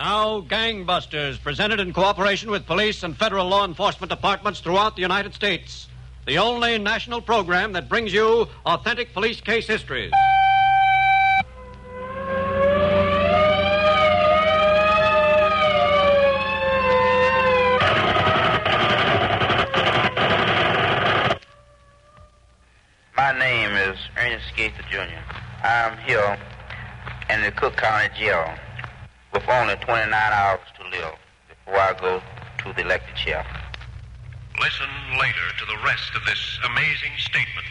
Now, Gangbusters, presented in cooperation with police and federal law enforcement departments throughout the United States. The only national program that brings you authentic police case histories. My name is Ernest Gaither Jr. I'm here in the Cook County Jail with only 29 hours to live before I go to the elected chair. Listen later to the rest of this amazing statement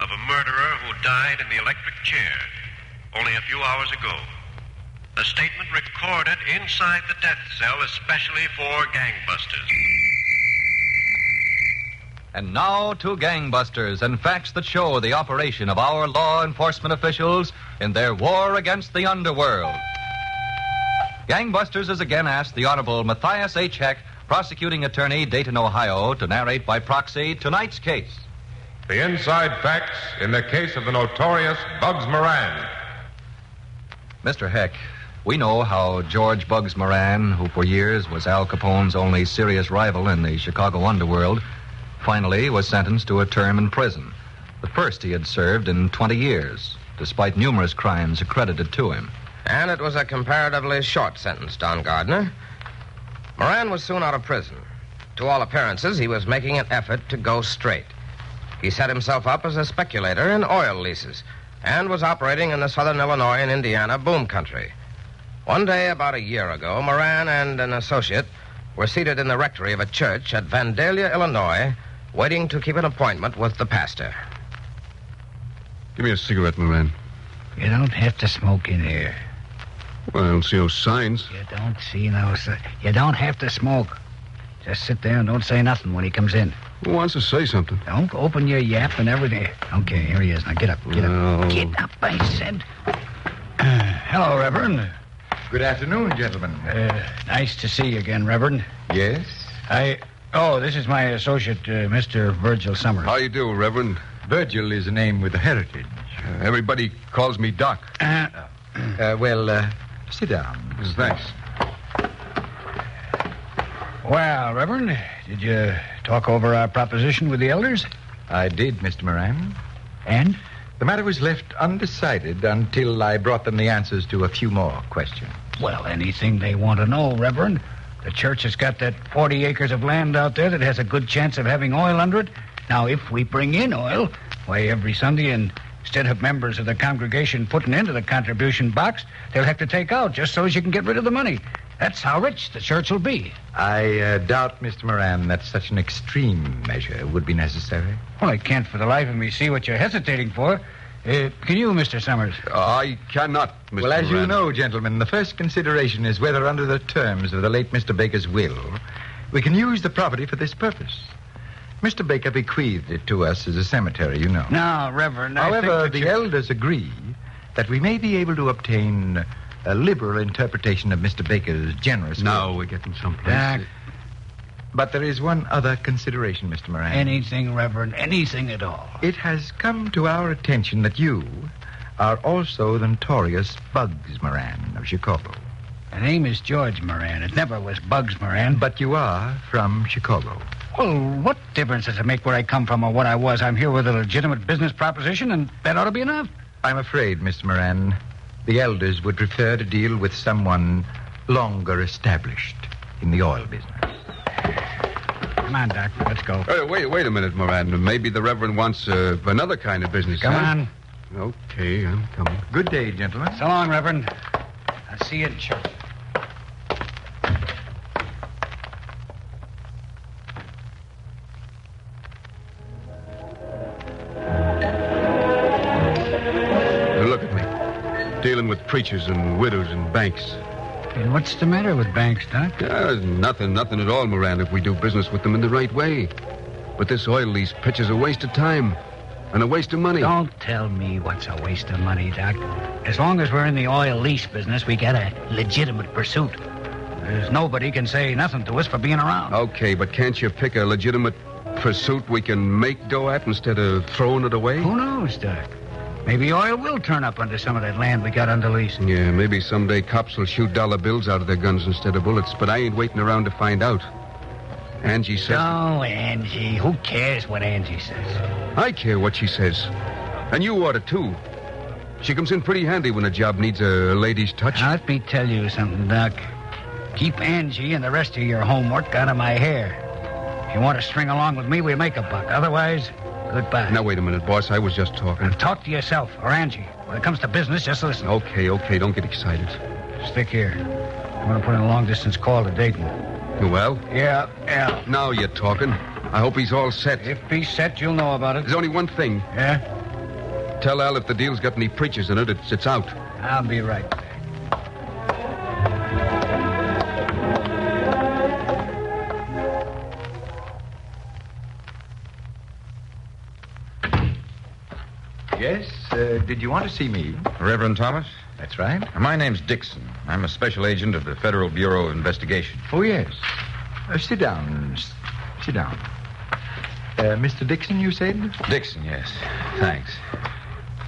of a murderer who died in the electric chair only a few hours ago. A statement recorded inside the death cell especially for Gangbusters. And now to Gangbusters and facts that show the operation of our law enforcement officials in their war against the underworld. Gangbusters has again asked the Honorable Matthias H. Heck, prosecuting attorney, Dayton, Ohio, to narrate by proxy tonight's case. The inside facts in the case of the notorious Bugs Moran. Mr. Heck, we know how George Bugs Moran, who for years was Al Capone's only serious rival in the Chicago underworld, finally was sentenced to a term in prison, the first he had served in 20 years, despite numerous crimes accredited to him. And it was a comparatively short sentence, Don Gardner. Moran was soon out of prison. To all appearances, he was making an effort to go straight. He set himself up as a speculator in oil leases and was operating in the southern Illinois and Indiana boom country. One day, about a year ago, Moran and an associate were seated in the rectory of a church at Vandalia, Illinois, waiting to keep an appointment with the pastor. Give me a cigarette, Moran. You don't have to smoke in here. Well, I don't see no signs. You don't see no signs. You don't have to smoke. Just sit there and don't say nothing when he comes in. Who wants to say something? Don't open your yap and everything. Okay, here he is. Now get up, get up. Get up, I said. Hello, Reverend. Good afternoon, gentlemen. Nice to see you again, Reverend. Yes? This is my associate, Mr. Virgil Summers. How you do, Reverend? Virgil is a name with a heritage. Everybody calls me Doc. Sit down. Thanks. Well, Reverend, did you talk over our proposition with the elders? I did, Mr. Moran. And? The matter was left undecided until I brought them the answers to a few more questions. Well, anything they want to know, Reverend. The church has got that 40 acres of land out there that has a good chance of having oil under it. Now, if we bring in oil, why, every Sunday, and instead of members of the congregation putting into the contribution box, they'll have to take out just so as you can get rid of the money. That's how rich the church will be. I doubt, Mr. Moran, that such an extreme measure would be necessary. Well, I can't for the life of me see what you're hesitating for. Can you, Mr. Summers? I cannot, Mr. Well, as Moran. you know, gentlemen, the first consideration is whether under the terms of the late Mr. Baker's will, we can use the property for this purpose. Mr. Baker bequeathed it to us as a cemetery, you know. No, Reverend, However, the elders agree that we may be able to obtain a liberal interpretation of Mr. Baker's generous will. Now we're getting someplace. But there is one other consideration, Mr. Moran. Anything, Reverend, anything at all. It has come to our attention that you are also the notorious Bugs Moran of Chicago. The name is George Moran. It never was Bugs Moran. But you are from Chicago. Well, what difference does it make where I come from or what I was? I'm here with a legitimate business proposition, and that ought to be enough. I'm afraid, Mr. Moran, the elders would prefer to deal with someone longer established in the oil business. Come on, Doc. Let's go. Wait a minute, Moran. Maybe the Reverend wants another kind of business. Come huh? on. Okay, I'm coming. Good day, gentlemen. So long, Reverend. I'll see you in church. Look at me. Dealing with preachers and widows and banks. And what's the matter with banks, Doc? Nothing at all, Moran, if we do business with them in the right way. But this oil lease pitch is a waste of time and a waste of money. Don't tell me what's a waste of money, Doc. As long as we're in the oil lease business, we got a legitimate pursuit. There's nobody can say nothing to us for being around. Okay, but can't you pick a legitimate pursuit we can make dough at instead of throwing it away? Who knows, Doc? Maybe oil will turn up under some of that land we got under lease. Yeah, maybe someday cops will shoot dollar bills out of their guns instead of bullets, but I ain't waiting around to find out. Angie says... Oh, Angie. Who cares what Angie says? I care what she says. And you ought to, too. She comes in pretty handy when a job needs a lady's touch. Now, let me tell you something, Doc. Keep Angie and the rest of your homework out of my hair. If you want to string along with me, we'll make a buck. Otherwise, goodbye. Now, wait a minute, boss. I was just talking. Now, talk to yourself or Angie. When it comes to business, just listen. Okay. Don't get excited. Stick here. I'm going to put in a long-distance call to Dayton. Well? Yeah. Now you're talking. I hope he's all set. If he's set, you'll know about it. There's only one thing. Yeah? Tell Al if the deal's got any preachers in it, it's out. I'll be right back. Yes, did you want to see me? Reverend Thomas? That's right. My name's Dixon. I'm a special agent of the Federal Bureau of Investigation. Oh, yes. Sit down. Sit down. Mr. Dixon, you said? Dixon, yes. Thanks.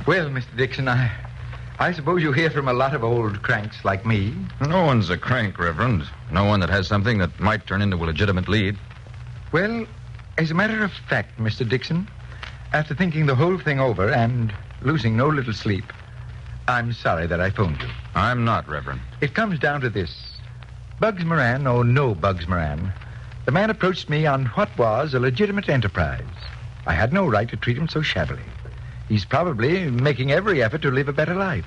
Well, Mr. Dixon, I suppose you hear from a lot of old cranks like me. No one's a crank, Reverend. No one that has something that might turn into a legitimate lead. Well, as a matter of fact, Mr. Dixon, after thinking the whole thing over and losing no little sleep, I'm sorry that I phoned you. I'm not, Reverend. It comes down to this. Bugs Moran or no Bugs Moran, the man approached me on what was a legitimate enterprise. I had no right to treat him so shabbily. He's probably making every effort to live a better life.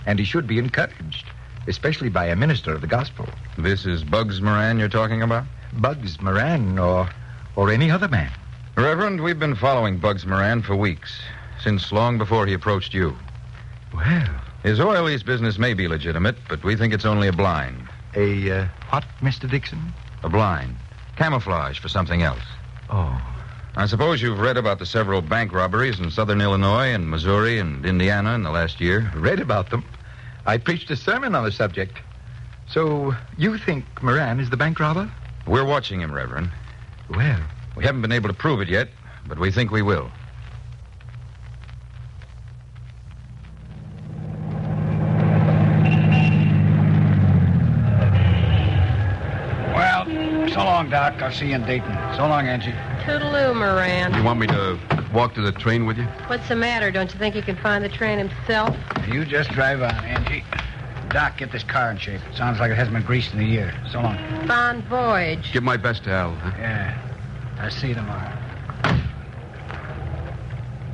And he should be encouraged, especially by a minister of the gospel. This is Bugs Moran you're talking about? Bugs Moran or any other man. Reverend, we've been following Bugs Moran for weeks, since long before he approached you. Well... His oil lease business may be legitimate, but we think it's only a blind. A, what, Mr. Dixon? A blind. Camouflage for something else. Oh. I suppose you've read about the several bank robberies in southern Illinois and Missouri and Indiana in the last year. Read about them. I preached a sermon on the subject. So, you think Moran is the bank robber? We're watching him, Reverend. Well... We haven't been able to prove it yet, but we think we will. Well, so long, Doc. I'll see you in Dayton. So long, Angie. Toodaloo, Moran. You want me to walk to the train with you? What's the matter? Don't you think he can find the train himself? You just drive on, Angie. Doc, get this car in shape. It sounds like it hasn't been greased in a year. So long. Bon voyage. Give my best to Al, huh? Yeah. I'll see you tomorrow.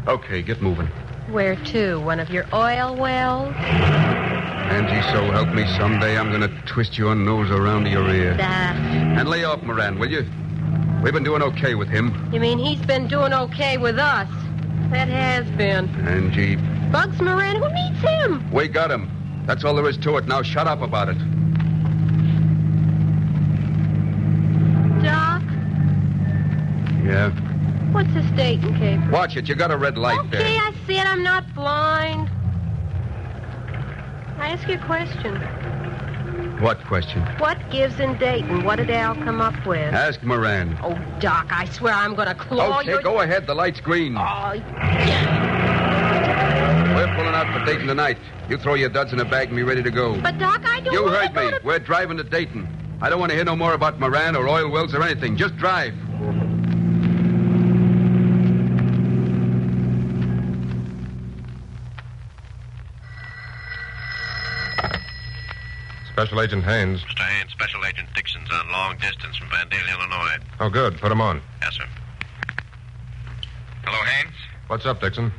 Okay, get moving. Where to? One of your oil wells? Angie, so help me, someday I'm going to twist your nose around to your ear. That. And lay off, Moran, will you? We've been doing okay with him. You mean he's been doing okay with us? That has been. Angie. Bugs Moran, who needs him? We got him. That's all there is to it. Now shut up about it. Doc? Yeah? What's this Dayton caper? Watch it. You got a red light there. Okay, I see it. I'm not blind. I ask you a question. What question? What gives in Dayton? What did Al come up with? Ask Moran. Oh, Doc, I swear I'm going to claw Okay, your... go ahead. The light's green. Oh, We're pulling out for Dayton tonight. You throw your duds in a bag and be ready to go. but, Doc, I don't You wanna heard go me. to- We're driving to Dayton. I don't want to hear no more about Moran or oil wells or anything. Just drive. Special Agent Haynes. Mr. Haynes, Special Agent Dixon's on long distance from Vandale, Illinois. Oh, good. Put him on. Yes, sir. Hello, Haynes. What's up, Dixon?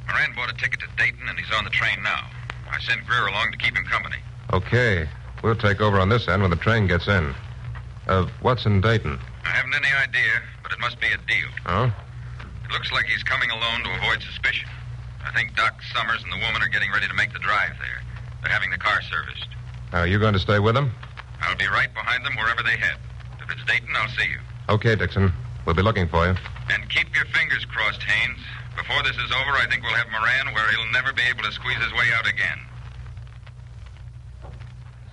Moran bought a ticket to Dayton, and he's on the train now. I sent Greer along to keep him company. Okay. We'll take over on this end when the train gets in. What's in Dayton? I haven't any idea, but it must be a deal. Oh? It looks like he's coming alone to avoid suspicion. I think Doc Summers and the woman are getting ready to make the drive there. They're having the car serviced. Are you going to stay with them? I'll be right behind them wherever they head. If it's Dayton, I'll see you. Okay, Dixon. We'll be looking for you. And keep your fingers crossed, Haynes. Before this is over, I think we'll have Moran where he'll never be able to squeeze his way out again.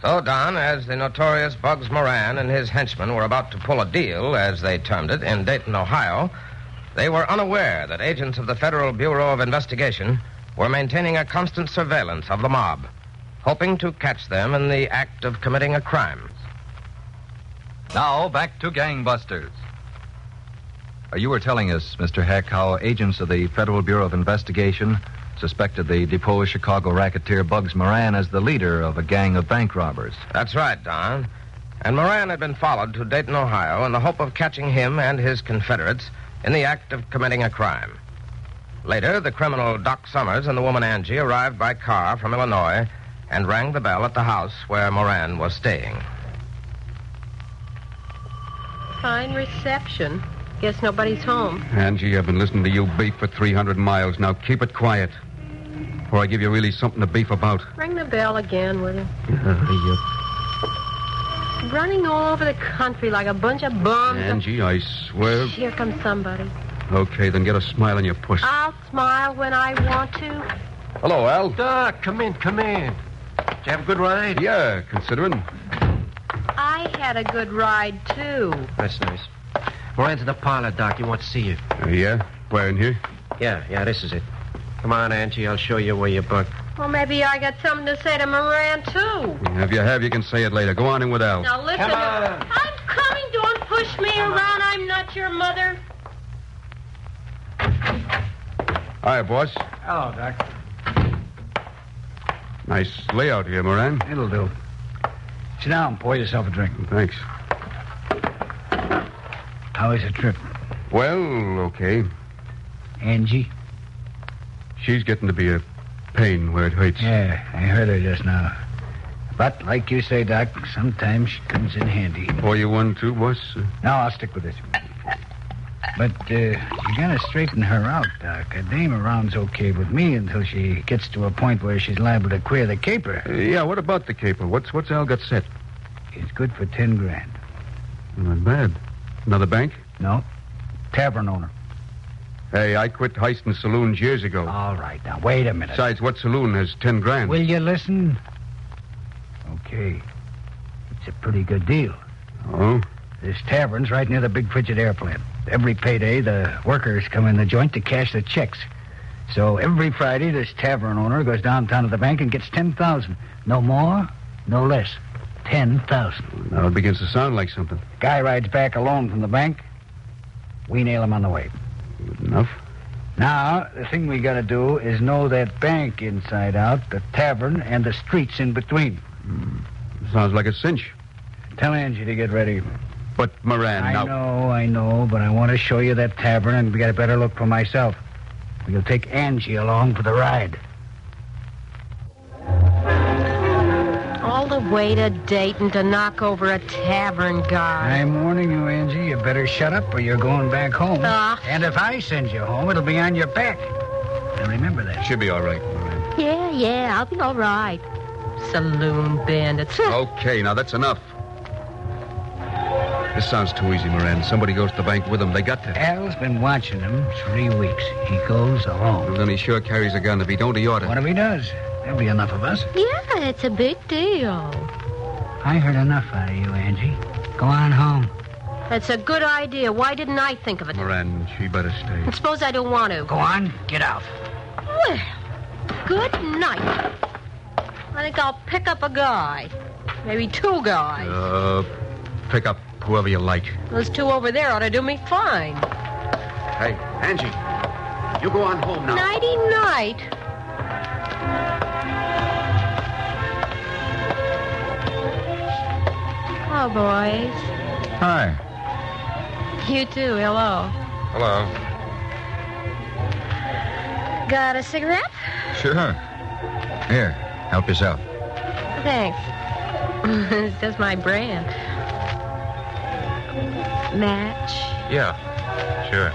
So, Don, as the notorious Bugs Moran and his henchmen were about to pull a deal, as they termed it, in Dayton, Ohio, they were unaware that agents of the Federal Bureau of Investigation were maintaining a constant surveillance of the mob, hoping to catch them in the act of committing a crime. Now, back to Gangbusters. You were telling us, Mr. Heck, how agents of the Federal Bureau of Investigation suspected the deposed Chicago racketeer Bugs Moran as the leader of a gang of bank robbers. That's right, Don. And Moran had been followed to Dayton, Ohio, in the hope of catching him and his Confederates in the act of committing a crime. Later, the criminal Doc Summers and the woman Angie arrived by car from Illinois and rang the bell at the house where Moran was staying. Fine reception. Guess nobody's home. Angie, I've been listening to you beef for 300 miles. Now keep it quiet. Before I give you really something to beef about. Ring the bell again, will you? Hurry Running all over the country like a bunch of bums. Angie, I swear. Here comes somebody. Okay, then get a smile on your puss. I'll smile when I want to. Hello, Al. Doc, come in. Did you have a good ride? Yeah, considering. I had a good ride, too. That's nice. Moran's in the parlor, Doc. He wants to see you. Yeah? Where, in here? Yeah, this is it. Come on, Angie. I'll show you where you're bugged. Well, maybe I got something to say to Moran, too. If you have, you can say it later. Go on in with Al. Now, listen. Come on. I'm coming. Don't push me around. I'm not your mother. Hi, boss. Hello, Doc. Nice layout here, Moran. It'll do. Sit down. Pour yourself a drink. Thanks. How is the trip? Well, okay. Angie? She's getting to be a pain where it hurts. Yeah, I heard her just now. But, like you say, Doc, sometimes she comes in handy. Pour you one, too, boss? No, I'll stick with this. But you gotta straighten her out, Doc. A dame around's okay with me until she gets to a point where she's liable to queer the caper. Yeah, what about the caper? What's Al got set? It's good for 10 grand. Not bad. Another bank? No. Tavern owner. Hey, I quit heisting saloons years ago. All right, now, wait a minute. Besides, what saloon has 10 grand? Will you listen? Okay. It's a pretty good deal. Oh? This tavern's right near the big Frigidaire plant. Every payday, the workers come in the joint to cash the checks. So every Friday, this tavern owner goes downtown to the bank and gets $10,000. No more, no less. $10,000. Now it begins to sound like something. Guy rides back alone from the bank. We nail him on the way. Good enough. Now, the thing we gotta do is know that bank inside out, the tavern, and the streets in between. Sounds like a cinch. Tell Angie to get ready. But, Moran, I know, but I want to show you that tavern and get a better look for myself. We'll take Angie along for the ride. All the way to Dayton to knock over a tavern guy. I'm warning you, Angie. You better shut up or you're going back home. And if I send you home, it'll be on your back. Now remember that. She'll be all right, Moran. Yeah, I'll be all right. Saloon bandits. Okay, now that's enough. This sounds too easy, Moran. Somebody goes to the bank with him. They got to. Al's been watching him 3 weeks. He goes alone. Well, then he sure carries a gun. If he don't, he ought to. What if he does? There'll be enough of us. Yeah, it's a big deal. I heard enough out of you, Angie. Go on home. That's a good idea. Why didn't I think of it? Moran, she better stay. And suppose I don't want to. Go on. Get out. Well, good night. I think I'll pick up a guy. Maybe 2 guys. Pick up whoever you like. Those 2 over there ought to do me fine. Hey, Angie, you go on home now. Nighty-night. Hello, boys. Hi. You too. Hello. Hello. Got a cigarette? Sure. Here, help yourself. Thanks. It's just my brand. Match? Yeah, sure.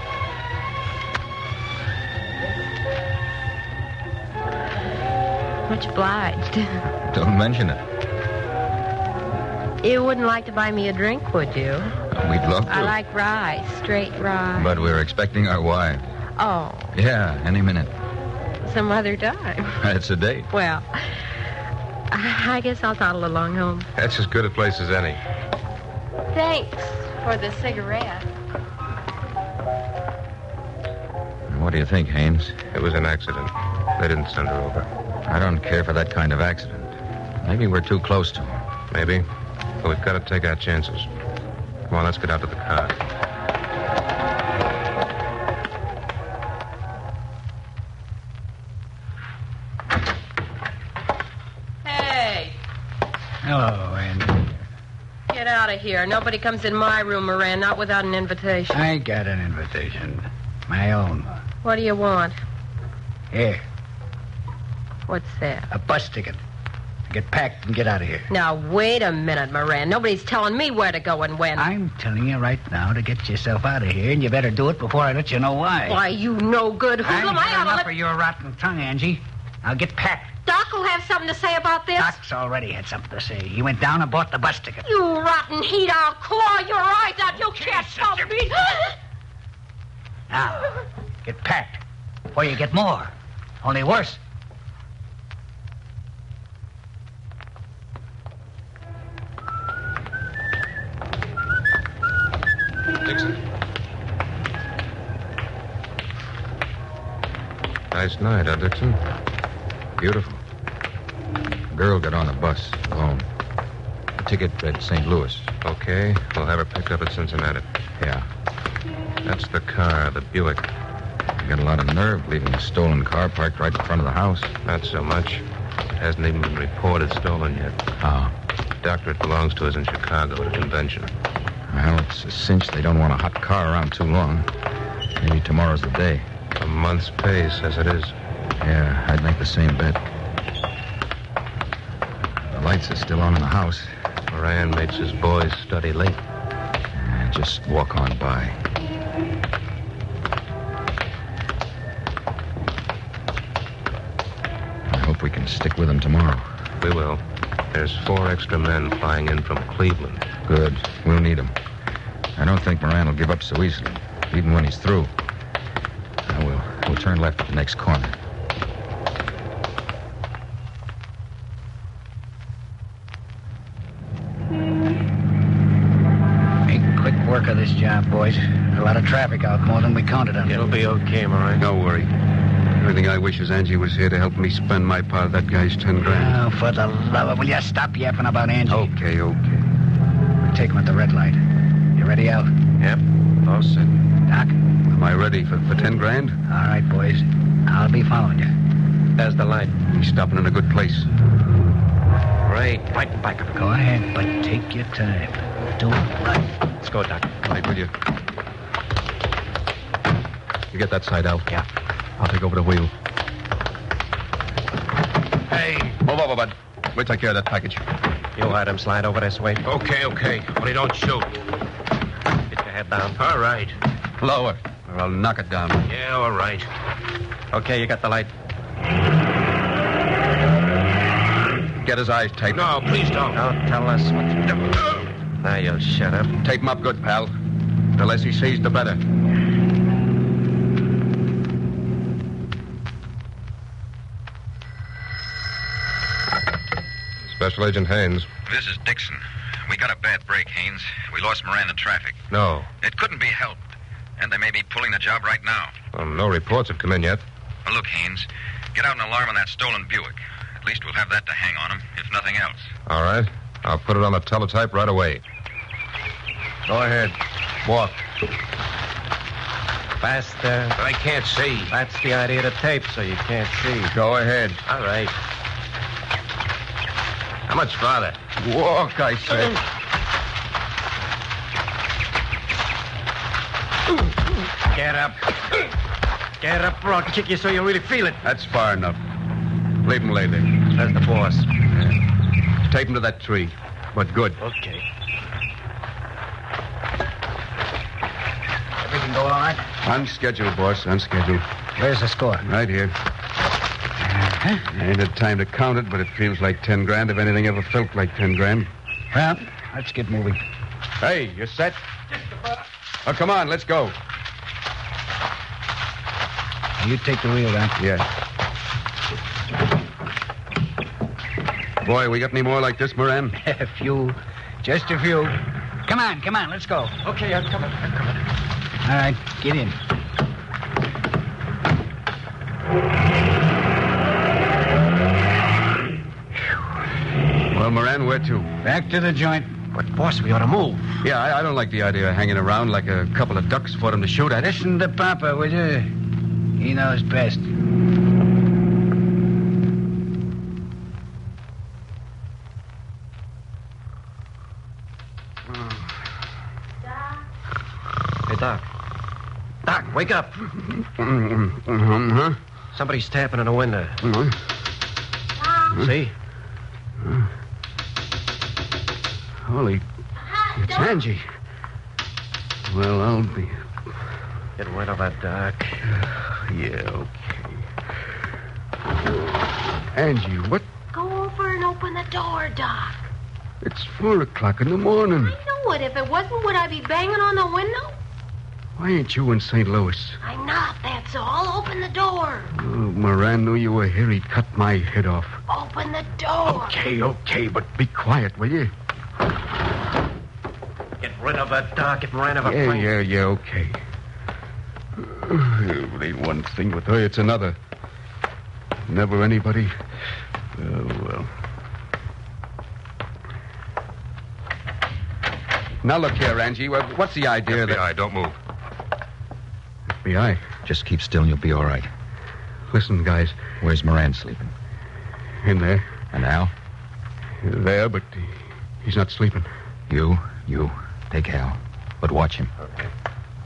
Much obliged. Don't mention it. You wouldn't like to buy me a drink, would you? We'd love to. I like rye, straight rye. But we're expecting our wife. Oh, Yeah, any minute. some other time. It's a date. Well, I guess I'll toddle along home. That's as good a place as any. Thanks for the cigarette. What do you think, Haynes? It was an accident. they didn't send her over. I don't care for that kind of accident. Maybe we're too close to him. Maybe. But we've got to take our chances. Come on, let's get out to the car. Hey, Hello, Andy. get out of here. Nobody comes in my room, Moran, not without an invitation. I got an invitation. My own. What do you want? Here, What's that? a bus ticket. Get packed and get out of here. Now, wait a minute, Moran. Nobody's telling me where to go and when. I'm telling you right now to get yourself out of here, and you better do it before I let you know why. Why, you no good hoodlum. I'm I ought to enough let... of your rotten tongue, Angie. Now get packed. Doc will have something to say about this. Doc's already had something to say. He went down and bought the bus ticket. You rotten heat, I'll claw your eyes out. You can't stop me. Now, get packed, or you get more. Only worse. Dixon. Nice night, huh, Dixon? Beautiful. The girl got on the bus alone. The ticket at St. Louis. Okay, we'll have her picked up at Cincinnati. Yeah. That's the car, the Buick. You got a lot of nerve leaving a stolen car parked right in front of the house. Not so much. It hasn't even been reported stolen yet. Oh. The doctor it belongs to is in Chicago at a convention. Well, it's a cinch they don't want a hot car around too long. Maybe tomorrow's the day. A month's pay says it is. Yeah, I'd make the same bet. The lights are still on in the house. Moran makes his boys study late. Just walk on by. I hope we can stick with them tomorrow. We will. There's 4 extra men flying in from Cleveland. Good. We'll need them. I don't think Moran will give up so easily, even when he's through. Now we'll turn left at the next corner. Make quick work of this job, boys. There's a lot of traffic out, more than we counted on. It'll be okay, Moran. Don't worry. The only thing I wish is Angie was here to help me spend my part of that guy's 10 grand. Oh, for the love of... Will you stop yapping about Angie? Okay. We'll take him at the red light. You ready, Al? Yep. All set. Doc? Am I ready for 10 grand? All right, boys. I'll be following you. There's the light. He's stopping in a good place. Right back of the Go ahead, but take your time. Do it right. Let's go, Doc. Right, will you? You get that side out. Yeah. I'll take over the wheel. Hey. Move over, bud. We'll take care of that package. You let him slide over this way. Okay. Only don't shoot. Get your head down. All right. Lower, or I'll knock it down. Yeah, all right. Okay, you got the light. Get his eyes taped. No, please don't. Don't tell us what to do. Now you'll shut up. Tape him up good, pal. The less he sees, the better. Special Agent Haynes. This is Dixon. We got a bad break, Haynes. We lost Moran in traffic. No. It couldn't be helped. And they may be pulling the job right now. No reports have come in yet. Well, look, Haynes, get out an alarm on that stolen Buick. At least we'll have that to hang on him, if nothing else. All right. I'll put it on the teletype right away. Go ahead. Walk. Faster. But I can't see. That's the idea of the tape, so you can't see. Go ahead. All right. How much farther? Walk, I said. Get up. Get up, or I'll kick you so you really feel it. That's far enough. Leave him lay there. There's the boss. Tape him to that tree. But good. Okay. Everything go all right? On schedule, boss. On schedule. Where's the score? Right here. I ain't had time to count it, but it feels like 10 grand if anything ever felt like 10 grand. Well, let's get moving. Hey, you set? Oh, come on, let's go. You take the wheel, Doc. Yeah. Boy, we got any more like this, Moran? A few. Just a few. Come on, let's go. Okay, I'm coming. All right, get in. Moran, where to? Back to the joint. But, boss, we ought to move. Yeah, I don't like the idea of hanging around like a couple of ducks for them to shoot at. Listen to Papa, will you? He knows best. Hey, Doc. Doc, wake up. Huh? Somebody's tapping on the window. See? Holy, it's Angie. Well, I'll be... Get rid of that, Doc. Yeah, okay. Angie, what? Go over and open the door, Doc. It's 4 o'clock in the morning. I know it. If it wasn't, would I be banging on the window? Why ain't you in St. Louis? I'm not, that's all. Open the door. Oh, Moran knew you were here. He'd cut my head off. Open the door. Okay, but be quiet, will you? Get rid of that, Doc. It ran of a plane. Yeah, okay. It ain't one thing with her, it's another. Never anybody. Oh, well. Now, look here, Angie. What's the idea FBI, don't move. FBI? Just keep still and you'll be all right. Listen, guys. Where's Moran sleeping? In there. And Al? There, but he's not sleeping. You. Take Al. But watch him. Okay.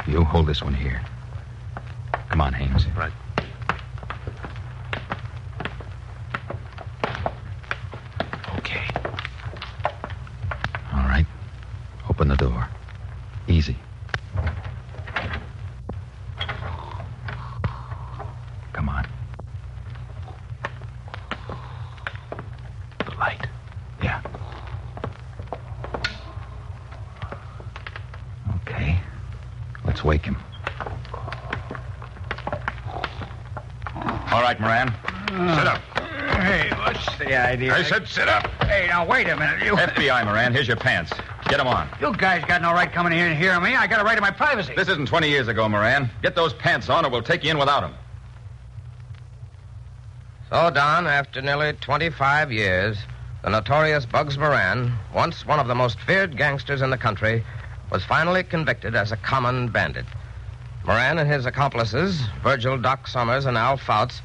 You hold this one here. Come on, Haynes. Right. Okay. All right. Open the door. Easy. Come on. The light. Yeah. Okay. Let's wake him. All right, Moran. Sit up. Hey, what's the idea? I said sit up. Hey, now, wait a minute. You... FBI, Moran. Here's your pants. Get them on. You guys got no right coming in here and hearing me. I got a right to my privacy. This isn't 20 years ago, Moran. Get those pants on or we'll take you in without them. So, Don, after nearly 25 years, the notorious Bugs Moran, once one of the most feared gangsters in the country, was finally convicted as a common bandit. Moran and his accomplices, Virgil Doc Summers and Al Fouts,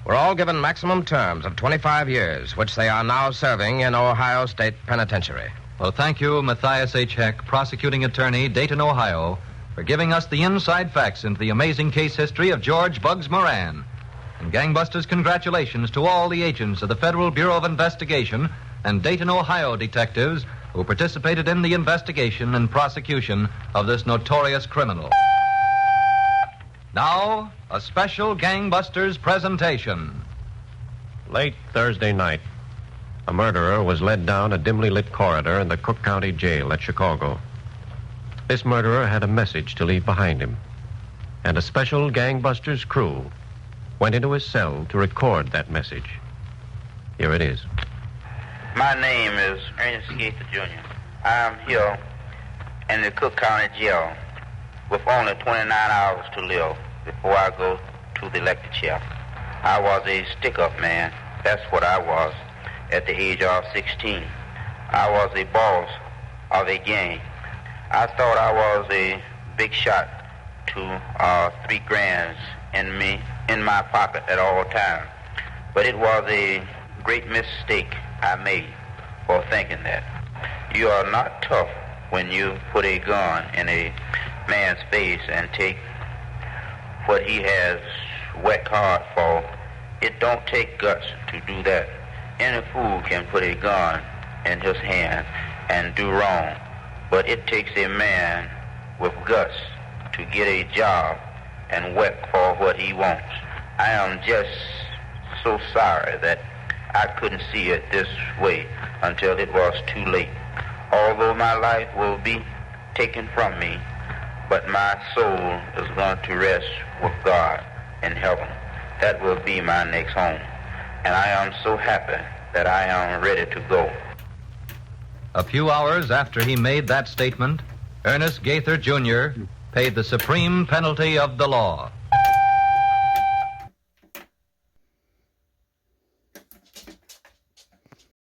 were all given maximum terms of 25 years, which they are now serving in Ohio State Penitentiary. Well, thank you, Matthias H. Heck, prosecuting attorney, Dayton, Ohio, for giving us the inside facts into the amazing case history of George Bugs Moran. And Gangbusters, congratulations to all the agents of the Federal Bureau of Investigation and Dayton, Ohio detectives who participated in the investigation and prosecution of this notorious criminal. Now, a special Gangbusters presentation. Late Thursday night, a murderer was led down a dimly lit corridor in the Cook County Jail at Chicago. This murderer had a message to leave behind him, and a special Gangbusters crew went into his cell to record that message. Here it is. My name is Ernest Gaither Jr. I am here in the Cook County Jail with only 29 hours to live before I go to the electric chair. I was a stick-up man. That's what I was at the age of 16. I was a boss of a gang. I thought I was a big shot to $3 grand in my pocket at all times. But it was a great mistake I made for thinking that. You are not tough when you put a gun in a man's face and take what he has worked hard for. It don't take guts to do that. Any fool can put a gun in his hand and do wrong, but it takes a man with guts to get a job and work for what he wants. I am just so sorry that I couldn't see it this way until it was too late. Although my life will be taken from me, but my soul is going to rest with God in heaven. That will be my next home. And I am so happy that I am ready to go. A few hours after he made that statement, Ernest Gaither Jr. paid the supreme penalty of the law.